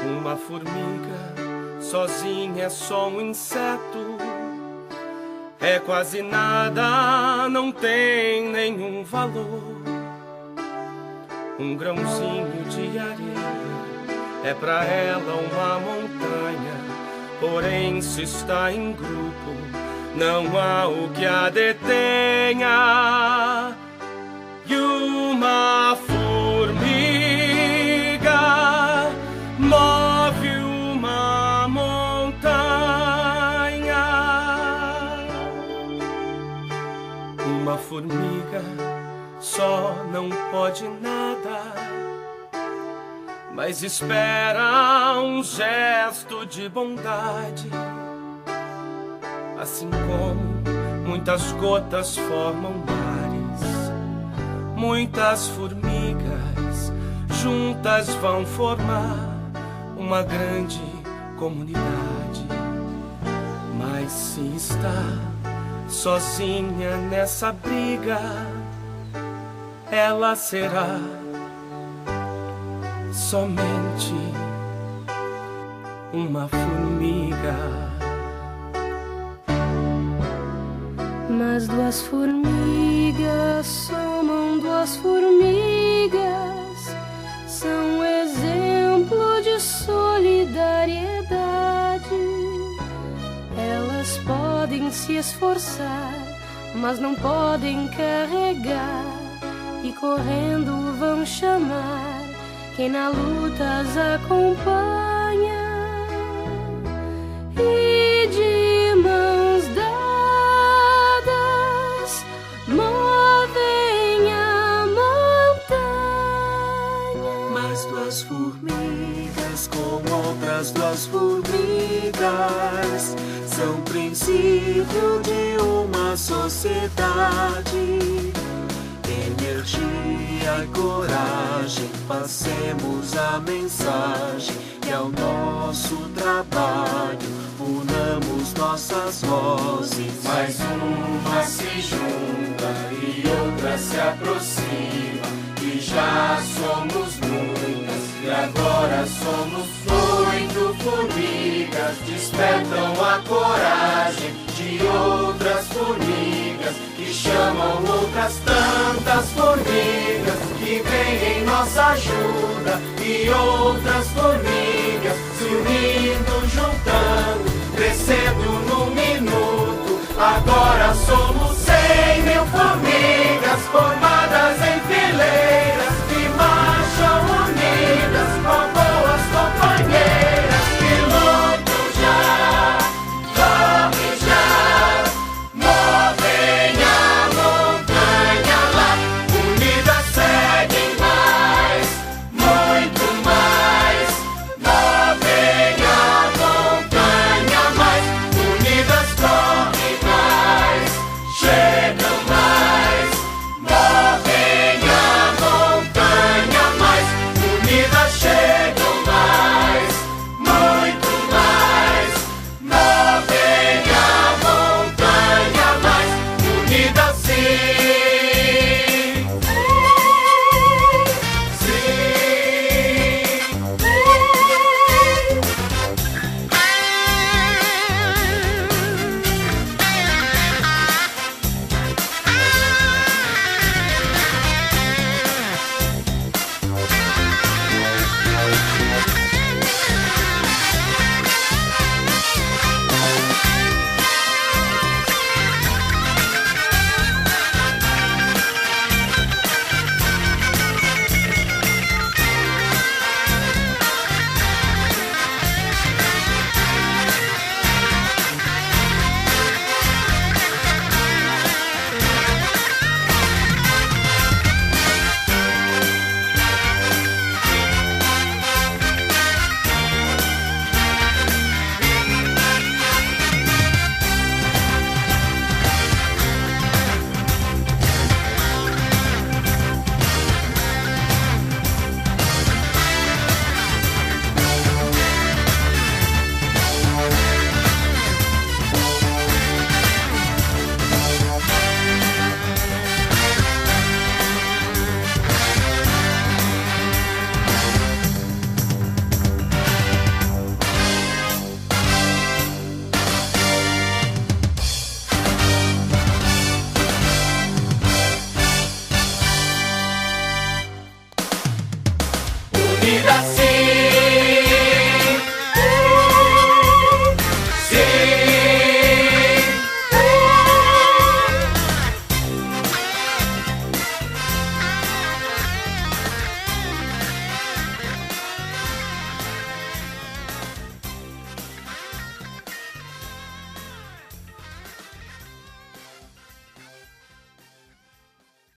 Uma formiga sozinha é só um inseto, é quase nada, não tem nenhum valor. Um grãozinho de areia é pra ela uma montanha, porém se está em grupo, não há o que a detenha. E uma formiga move uma montanha. Uma formiga só não pode nada, mas espera um gesto de bondade. Assim como muitas gotas formam mares, muitas formigas juntas vão formar uma grande comunidade. Mas se está sozinha nessa briga, ela será somente uma formiga. Mas duas formigas somam duas formigas, são exemplo de solidariedade. Elas podem se esforçar, mas não podem carregar, e correndo vão chamar quem na luta as acompanha. E de mãos dadas movem a montanha. Mas duas formigas com outras duas formigas são princípio de uma sociedade. Energia e coragem, passemos a mensagem, que é o nosso trabalho, unamos nossas vozes. Mais uma se junta e outra se aproxima, e já somos muitas, e agora somos 8 formigas, despertam a coragem de outras formigas, que chamam outras tantas formigas, que vêm em nossa ajuda, e outras formigas